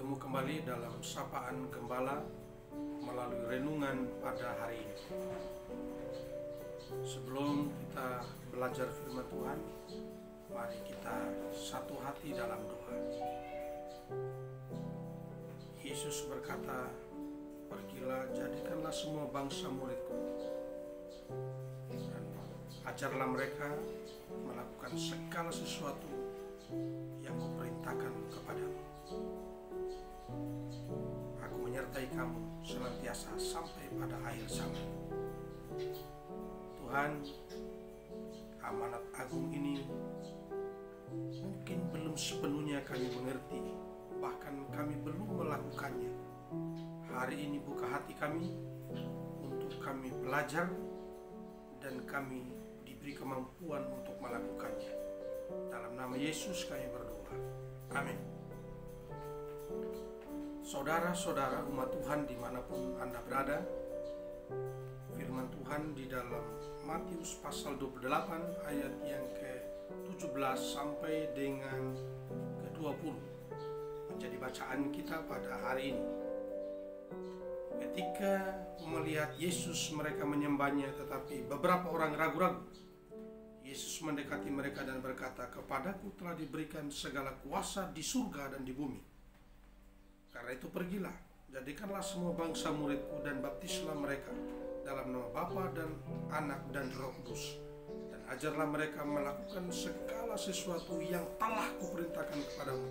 bertemu kembali dalam Sapaan Gembala melalui renungan pada hari ini. Sebelum kita belajar firman Tuhan, mari kita satu hati dalam doa. Yesus berkata, "Pergilah, jadikanlah semua bangsa muridku, dan ajarlah mereka melakukan segala sesuatu yang kuperintahkan kepadamu. Aku menyertai kamu senantiasa sampai pada akhir zaman." Tuhan, amanat agung ini mungkin belum sepenuhnya kami mengerti, bahkan kami belum melakukannya. Hari ini buka hati kami untuk kami belajar dan kami diberi kemampuan untuk melakukannya. Dalam nama Yesus kami berdoa. Amin. Saudara-saudara umat Tuhan dimanapun Anda berada, firman Tuhan di dalam Matius pasal 28 ayat yang ke-17 sampai dengan ke-20 menjadi bacaan kita pada hari ini. Ketika melihat Yesus, mereka menyembahnya, tetapi beberapa orang ragu-ragu. Yesus mendekati mereka dan berkata, "Kepadaku telah diberikan segala kuasa di surga dan di bumi. Karena itu pergilah, jadikanlah semua bangsa muridku dan baptislah mereka dalam nama Bapa dan Anak dan Roh Kudus. Dan ajarlah mereka melakukan segala sesuatu yang telah kuperintahkan kepadamu.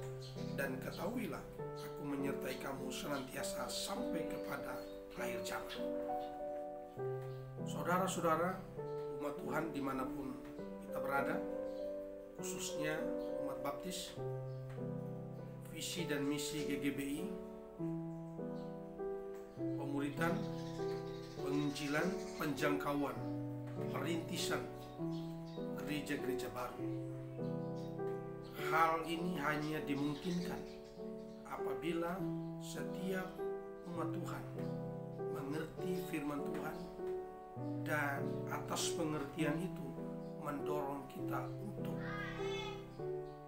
Dan ketahuilah, aku menyertai kamu senantiasa sampai kepada akhir zaman." Saudara-saudara umat Tuhan dimanapun kita berada, khususnya umat baptis, visi dan misi GGBI, pemuridan, penginjilan, penjangkauan, perintisan gereja-gereja baru. Hal ini hanya dimungkinkan apabila setiap umat Tuhan mengerti firman Tuhan, dan atas pengertian itu mendorong kita untuk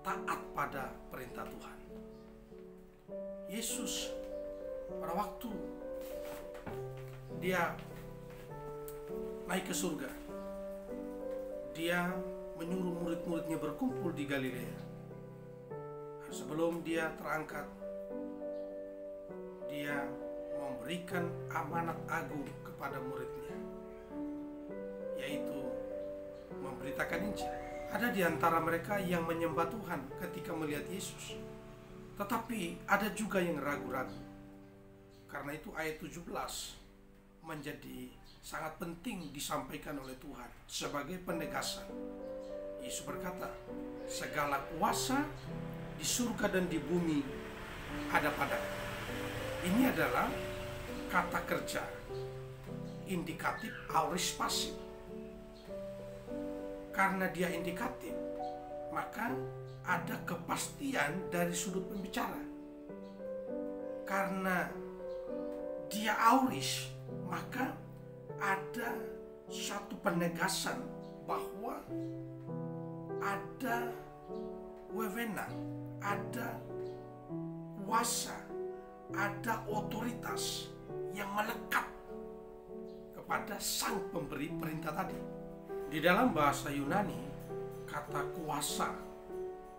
taat pada perintah Tuhan. Yesus pada waktu dia naik ke surga, dia menyuruh murid-muridnya berkumpul di Galilea. Sebelum dia terangkat, dia memberikan amanat agung kepada muridnya, yaitu memberitakan Injil. Ada di antara mereka yang menyembah Tuhan ketika melihat Yesus, tetapi ada juga yang ragu-ragu. Karena itu ayat 17 menjadi sangat penting disampaikan oleh Tuhan sebagai penegasan. Yesus berkata, "Segala kuasa di surga dan di bumi ada padaku." Ini adalah kata kerja indikatif aorist pasif. Karena dia indikatif, maka ada kepastian dari sudut pembicara. Karena dia aorist, maka ada satu penegasan bahwa ada wewenang, ada kuasa, ada otoritas yang melekat kepada sang pemberi perintah tadi. Di dalam bahasa Yunani, kata kuasa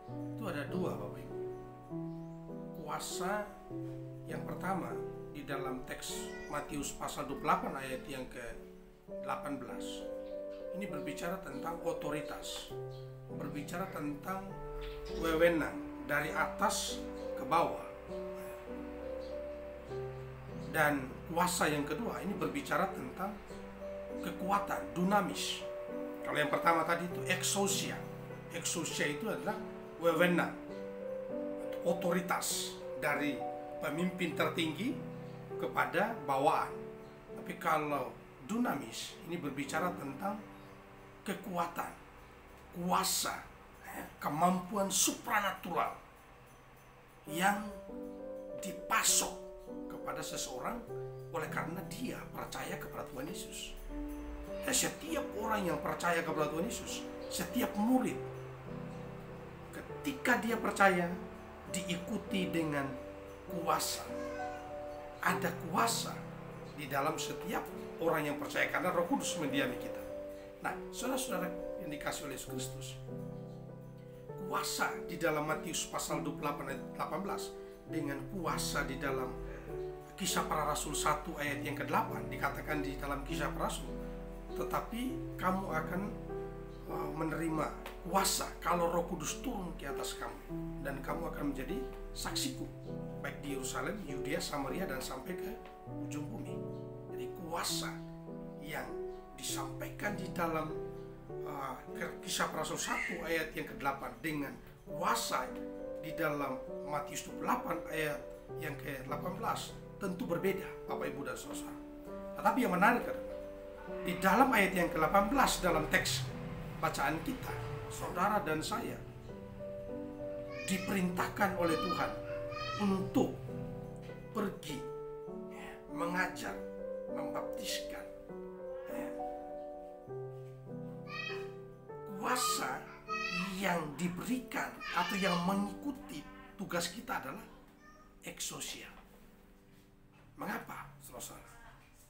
itu ada dua, Bapak Ibu. Kuasa yang pertama di dalam teks Matius pasal 28 ayat yang ke-18. Ini berbicara tentang otoritas, berbicara tentang wewenang dari atas ke bawah. Dan kuasa yang kedua ini berbicara tentang kekuatan, dunamis. Kalau yang pertama tadi itu exousia. Exousia itu adalah wewenang, otoritas dari pemimpin tertinggi kepada bawahan. Tapi kalau dunamis ini berbicara tentang kekuatan, kuasa, kemampuan supranatural yang dipasok kepada seseorang oleh karena dia percaya kepada Tuhan Yesus. Dan setiap orang yang percaya kepada Tuhan Yesus, setiap murid, ketika dia percaya, diikuti dengan kuasa. Ada kuasa di dalam setiap orang yang percaya karena Roh Kudus mendiami kita. Nah, saudara-saudara yang dikasih oleh Yesus Kristus, kuasa di dalam Matius pasal 28 ayat 18 dengan kuasa di dalam Kisah Para Rasul 1 ayat yang ke-8 dikatakan di dalam Kisah Para Rasul, tetapi kamu akan menerima kuasa kalau Roh Kudus turun ke atas kamu, dan kamu akan menjadi saksiku baik di Yerusalem, Yudea, Samaria, dan sampai ke ujung bumi. Jadi kuasa yang disampaikan di dalam Kisah Para Rasul 1 ayat yang ke-8 dengan kuasa di dalam Matius 28 ayat yang ke-18 tentu berbeda, Bapak Ibu dan Saudara. Tetapi yang menarik adalah di dalam ayat yang ke-18 dalam teks bacaan kita, saudara dan saya diperintahkan oleh Tuhan untuk pergi mengajar, membaptiskan. Kuasa yang diberikan atau yang mengikuti tugas kita adalah ekousia. Mengapa, saudara?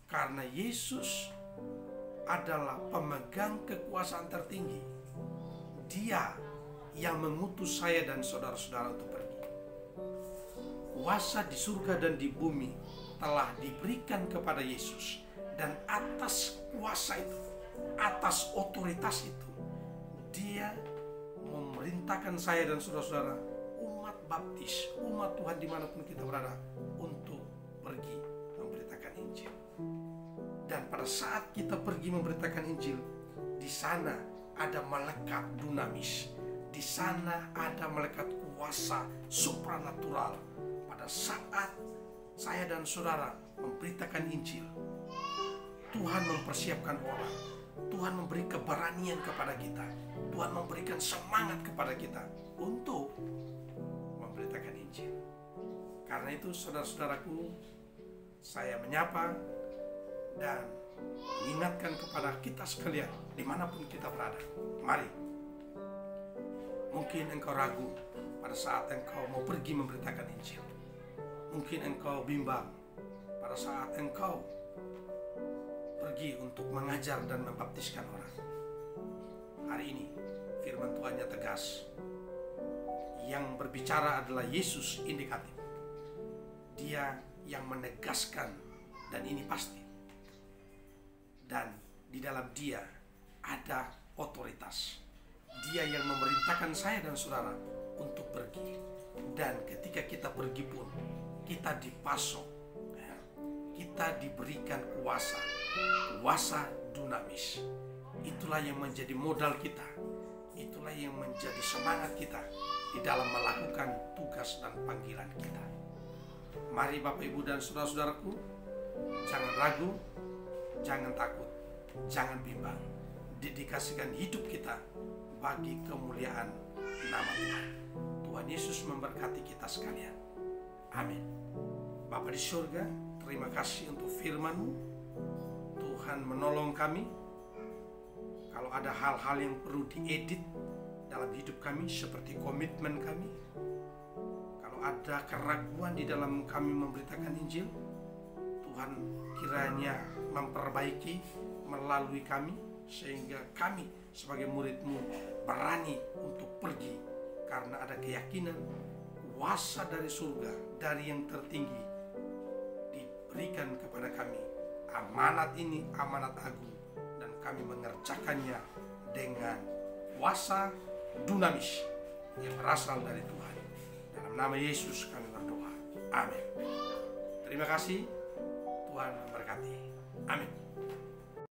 Karena Yesus adalah pemegang kekuasaan tertinggi. Dia yang mengutus saya dan saudara-saudara untuk pergi. Kuasa di surga dan di bumi telah diberikan kepada Yesus, dan atas kuasa itu, atas otoritas itu, Dia memerintahkan saya dan saudara-saudara, umat baptis, umat Tuhan dimanapun kita berada, untuk pergi memberitakan Injil. Dan pada saat kita pergi memberitakan Injil, di sana ada melekat dunamis, di sana ada melekat kuasa supranatural. Pada saat saya dan saudara memberitakan Injil, Tuhan mempersiapkan orang, Tuhan memberi keberanian kepada kita, Tuhan memberikan semangat kepada kita untuk memberitakan Injil. Karena itu, saudara-saudaraku, saya menyapa dan mengingatkan kepada kita sekalian dimanapun kita berada. Mari, mungkin engkau ragu pada saat engkau mau pergi memberitakan Injil. Mungkin engkau bimbang pada saat engkau pergi untuk mengajar dan membaptiskan orang. Hari ini firman Tuhannya tegas. Yang berbicara adalah Yesus indikatif. Dia yang menegaskan, dan ini pasti. Dan di dalam Dia ada otoritas. Dia yang memerintahkan saya dan saudara untuk pergi. Dan ketika kita pergi pun, kita dipasok, kita diberikan kuasa, kuasa dunamis. Itulah yang menjadi modal kita, itulah yang menjadi semangat kita di dalam melakukan tugas dan panggilan kita. Mari Bapak Ibu dan saudara-saudaraku, jangan ragu, jangan takut, jangan bimbang. Dedikasikan hidup kita bagi kemuliaan nama Tuhan. Tuhan Yesus memberkati kita sekalian. Amin. Bapa di surga, terima kasih untuk firman-Mu. Tuhan menolong kami. Kalau ada hal-hal yang perlu diedit dalam hidup kami, seperti komitmen kami, kalau ada keraguan di dalam kami memberitakan Injil, Tuhan kiranya memperbaiki melalui kami, sehingga kami sebagai murid-Mu berani untuk pergi, karena ada keyakinan kuasa dari surga, dari yang tertinggi diberikan kepada kami. Amanat ini amanat agung, dan kami mengerjakannya dengan kuasa dunamis yang berasal dari Tuhan. Dalam nama Yesus kami berdoa. Amin. Terima kasih. Tuhan memberkati. Amin.